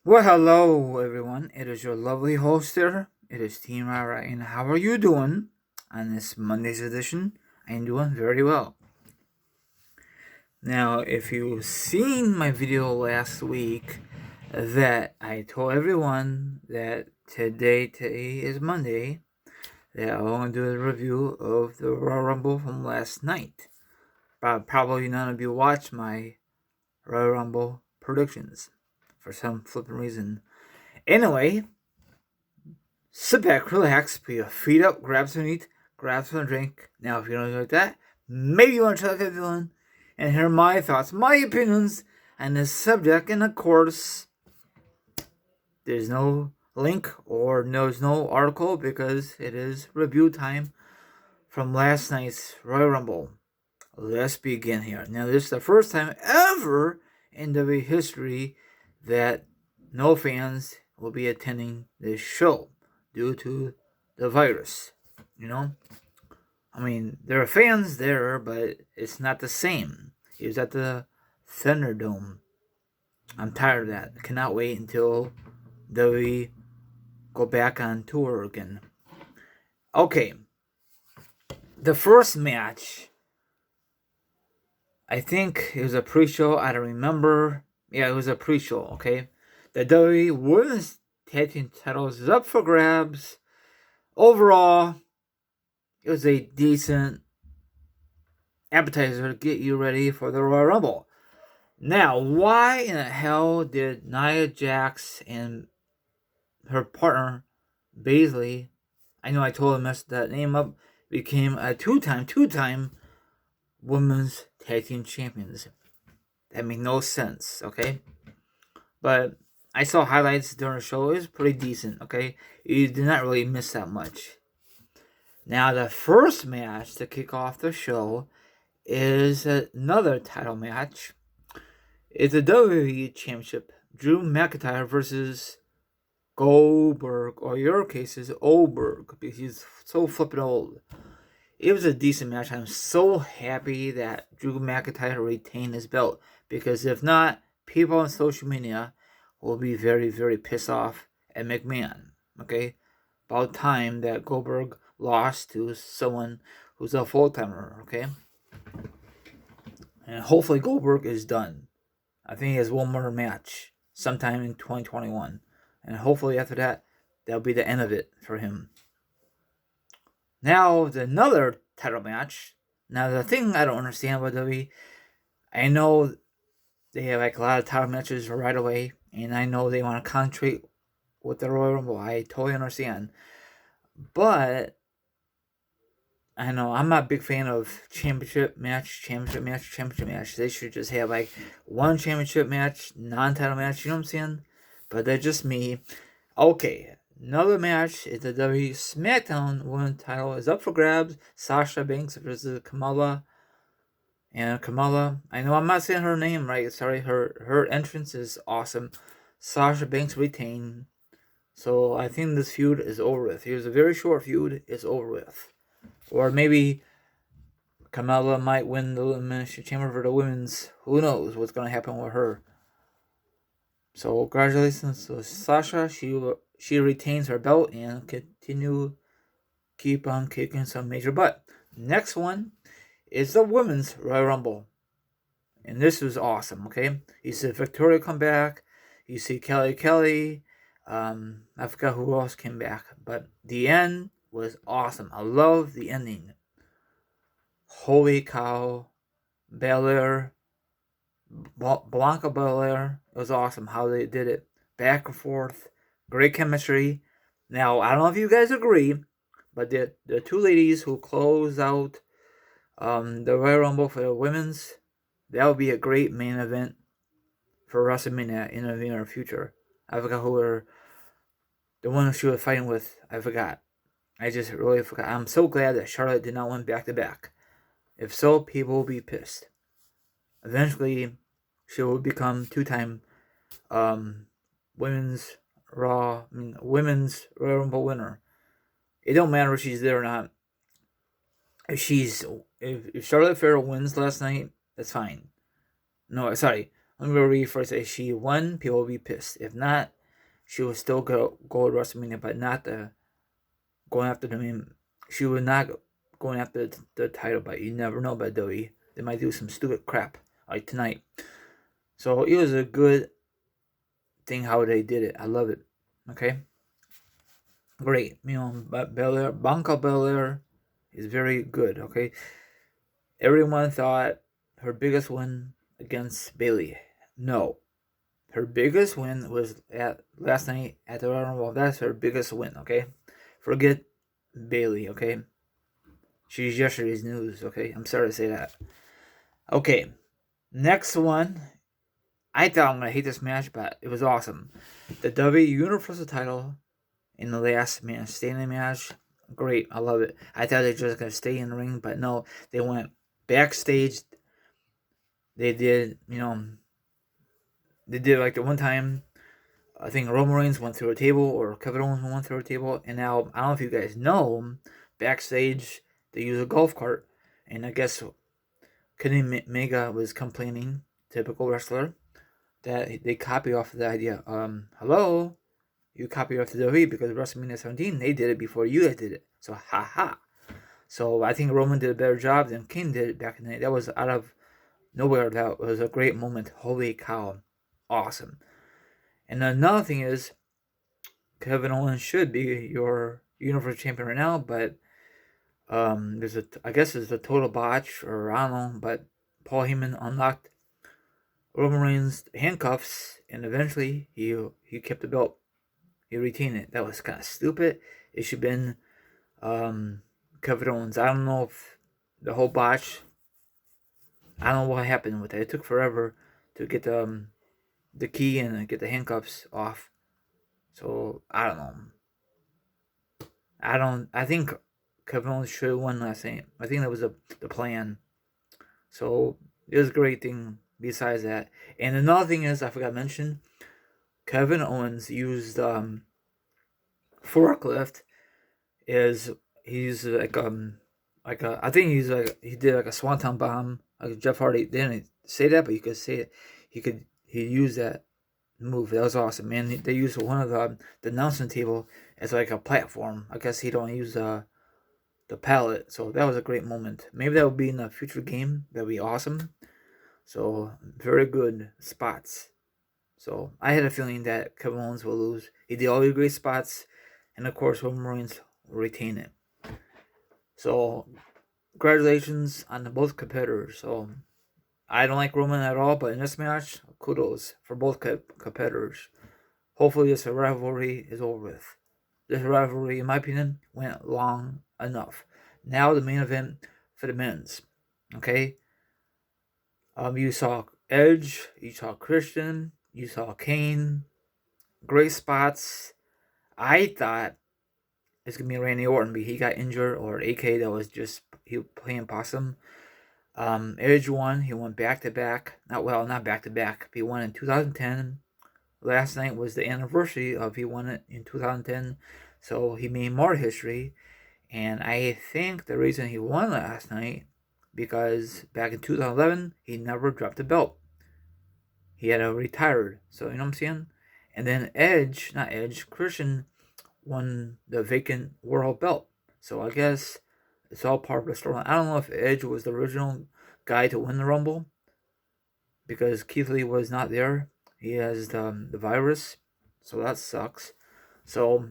Well, hello everyone. It is your lovely host here. It is Team Ira, and how are you doing on this Monday's edition? I'm doing very well. Now, if you've seen my video last week, that I told everyone that today is Monday, that I'm going to do a review of the Royal Rumble from last night. But probably none of you watched my Royal Rumble predictions for some flipping reason. Anyway, sit back, relax, put your feet up, grab some meat, grab some drink. Now, if you don't like that, maybe you want to try that feeling and hear my thoughts, my opinions on this subject. And of course, there's no link or there's no article because it is review time from last night's Royal Rumble. Let's begin here. Now, this is the first time ever in WWE history that no fans will be attending this show due to the virus. You know, I mean, there are fans there, but it's not the same. It was at the Thunderdome. I'm tired of that. I cannot wait until we go back on tour again. Okay, the first match, I think it was a pre-show. I don't remember. Yeah, it was a pre-show. Okay, the WWE Women's Tag Team titles is up for grabs. Overall, it was a decent appetizer to get you ready for the Royal Rumble. Now, why in the hell did Nia Jax and her partner, Baszler, I know I totally messed that name up, became a two-time women's tag team champions? That made no sense, okay? But I saw highlights during the show. It was pretty decent, okay? You did not really miss that much. Now, the first match to kick off the show is another title match. It's a WWE Championship. Drew McIntyre versus Goldberg, or your case is Oldberg, because he's so flippin' old. It was a decent match. I'm so happy that Drew McIntyre retained his belt, because if not, people on social media will be very, very pissed off at McMahon. Okay? About time that Goldberg lost to someone who's a full-timer, okay? And hopefully Goldberg is done. I think he has one more match sometime in 2021. And hopefully after that, that'll be the end of it for him. Now, another title match. Now, the thing I don't understand about WWE, I know they have like a lot of title matches right away, and I know they want to concentrate with the Royal Rumble. I totally understand. But I know I'm not a big fan of championship match. They should just have like one championship match, non-title match. You know what I'm saying? But that's just me. Okay, another match is the WWE SmackDown Women's title is up for grabs. Sasha Banks versus Kamala. And Kamala, I know I'm not saying her name right. Sorry, her entrance is awesome. Sasha Banks retained. So I think this feud is over with. It was a very short feud. It's over with. Or maybe Kamala might win the Elimination Chamber for the women's. Who knows what's going to happen with her. So congratulations to Sasha. She retains her belt and keep on kicking some major butt. Next one is the women's Royal Rumble. And this was awesome, okay? You see Victoria come back. You see Kelly. I forgot who else came back. But the end was awesome. I love the ending. Holy cow. Belair. Blanca Belair. It was awesome how they did it. Back and forth. Great chemistry. Now, I don't know if you guys agree, but the two ladies who close out the Royal Rumble for the women's, that would be a great main event for WrestleMania in the near future. I forgot who were the one she was fighting with. I forgot. I just really forgot. I'm so glad that Charlotte did not win back to back. If so, people will be pissed. Eventually, she will become two-time women's Royal Rumble winner. It don't matter if she's there or not. If Charlotte Flair wins last night, that's fine. No, sorry. I'm going to read first. If she won, people will be pissed. If not, she will still go to WrestleMania, but not going after the main. She would not going after the title, but you never know about WWE. They might do some stupid crap like tonight. So it was a good thing how they did it. I love it. Okay, great. But Bianca Belair is very good. Okay, everyone thought her biggest win against Bayley. No, her biggest win was at last night at the Royal Rumble. That's her biggest win. Okay, forget Bayley. Okay, she's yesterday's news. Okay, I'm sorry to say that. Okay, next one. I thought I'm gonna hate this match, but it was awesome. The WWE Universal title in the last man standing match. Great, I love it. I thought they were just gonna stay in the ring, but no, they went backstage. They did, they did like the one time. I think Roman Reigns went through a table, or Kevin Owens went through a table, and now I don't know if you guys know, backstage they use a golf cart, and I guess Kenny Omega was complaining, typical wrestler, that they copy off of the idea. Hello, you copy off the WWE because WrestleMania 17 they did it before you guys did it. So ha. So I think Roman did a better job than Kane did back in the day. That was out of nowhere. That was a great moment. Holy cow, awesome. And another thing is, Kevin Owens should be your Universal Champion right now, but I guess it's a total botch, or I don't know, but Paul Heyman unlocked Roman Reigns' handcuffs, and eventually he kept the belt. He retained it. That was kind of stupid. It should have been Kevin Owens. I don't know if the whole botch. I don't know what happened with it. It took forever to get the key and get the handcuffs off. So I don't know. I think Kevin Owens should have won last night. I think that was the plan. So it was a great thing besides that. And another thing is, I forgot to mention, Kevin Owens used forklift. He's like I think he did like a swanton bomb. Like Jeff Hardy didn't say that, but you could say it. He used that move. That was awesome, man. They used one of the announcement table as like a platform. I guess he don't use the pallet, so that was a great moment. Maybe that will be in a future game. That'd be awesome. So very good spots. So I had a feeling that Kevin Owens will lose. He did all the great spots, and of course Roman Reigns will retain it. So congratulations on both competitors. So I don't like Roman at all, but in this match, kudos for both competitors. Hopefully this rivalry is over with. This rivalry, in my opinion, went long enough. Now the main event for the men's. Okay? You saw Edge, you saw Christian, you saw Kane. Great spots. I thought it's gonna be Randy Orton, but he got injured, or AK that was just he was playing possum. Edge won. He won back to back. Not back to back. He won in 2010. Last night was the anniversary of he won it in 2010, so he made more history. And I think the reason he won last night because back in 2011 he never dropped the belt. He had retired. So you know what I'm saying. And then Christian won the vacant world belt. So I guess it's all part of the storyline. I don't know if Edge was the original guy to win the Rumble because Keith Lee was not there. He has the virus, so that sucks. So,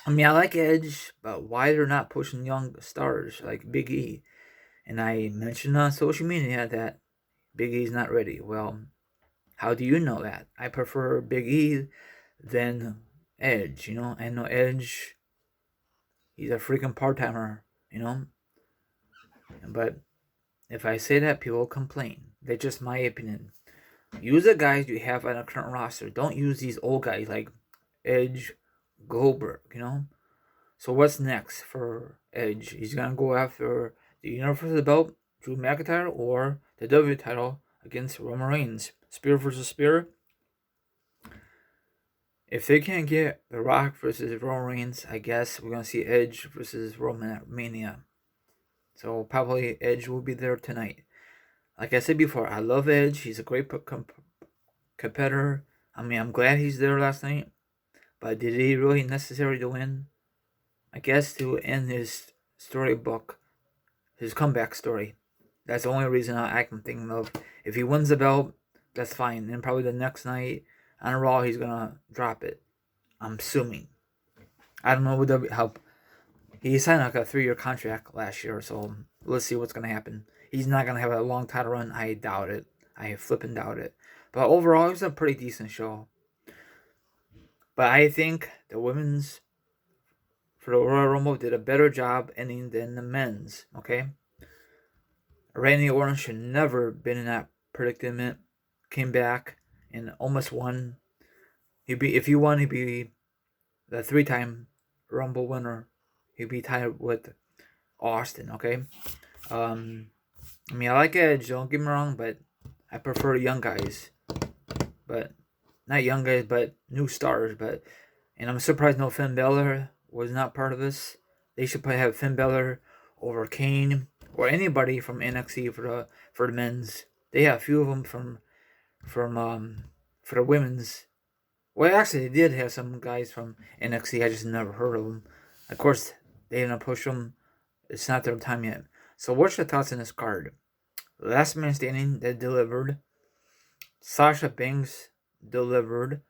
I mean, I like Edge, but why they're not pushing young stars like Big E? And I mentioned on social media that Big E's not ready. Well, how do you know that? I prefer Big E than Edge. I know Edge, he's a freaking part-timer, But if I say that, people will complain. That's just my opinion. Use the guys you have on a current roster. Don't use these old guys like Edge, Goldberg, So what's next for Edge? He's going to go after the Universal belt, Drew McIntyre, or the W title against Roman Reigns. Spear versus spear. If they can't get The Rock versus Roman Reigns, I guess we're going to see Edge versus Roman at Mania. So probably Edge will be there tonight. Like I said before, I love Edge. He's a great competitor. I mean, I'm glad he's there last night. But did he really necessary to win? I guess to end his storybook, his comeback story. That's the only reason I can think of. If he wins the belt, that's fine. Then probably the next night on Raw, he's gonna drop it. I'm assuming. I don't know how he signed like a 3-year contract last year, so let's see what's gonna happen. He's not gonna have a long title run. I doubt it. I flippin' doubt it. But overall, it was a pretty decent show. But I think the women's for the Royal Rumble did a better job ending than the men's. Okay, Randy Orton should never been in that predicament. Came back and almost won. If he won, he'd be the 3-time Rumble winner. He'd be tied with Austin. Okay. Um, I mean, I like Edge. Don't get me wrong, but I prefer young guys. But not young guys, but new stars. And I'm surprised no Finn Balor was not part of this. They should probably have Finn Balor over Kane or anybody from NXT for the men's. They have a few of them from for the women's. Well, actually, they did have some guys from NXT. I just never heard of them. Of course, they didn't push them. It's not their time yet. So, what's your thoughts on this card? Last Man Standing, that delivered. Sasha Banks delivered.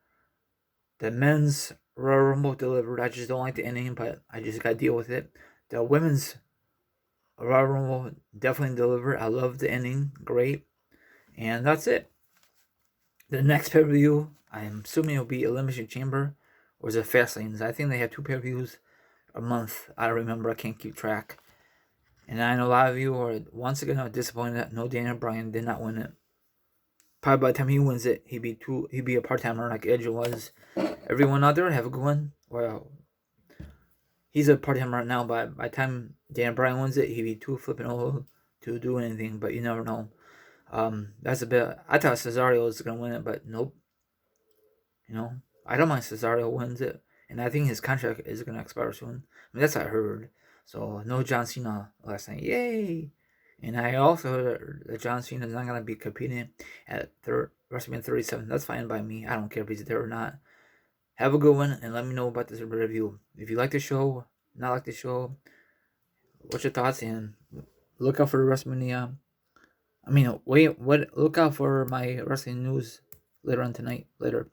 The men's Royal Rumble delivered. I just don't like the ending, but I just got to deal with it. The women's Royal Rumble definitely delivered. I love the ending. Great. And that's it. The next pay-per-view, I'm assuming it'll be Elimination Chamber or is it Fastlane? I think they have 2 pay-per-views a month. I don't remember. I can't keep track. And I know a lot of you are once again disappointed that no Daniel Bryan did not win it. Probably by the time he wins it, he'd be a part-timer like Edge was. Everyone out there, have a good one. Well, he's a part-timer right now, but by the time Daniel Bryan wins it, he'd be too flipping old to do anything, but you never know. That's a bit. I thought Cesaro was gonna win it, but nope. I don't mind Cesaro wins it, and I think his contract is gonna expire soon. I mean, that's what I heard. So no John Cena last night, yay! And I also heard that John Cena is not gonna be competing at WrestleMania 37. That's fine by me. I don't care if he's there or not. Have a good one, and let me know about this review. If you like the show, not like the show, what's your thoughts? And look out for the WrestleMania. Look out for my wrestling news later on tonight. Later.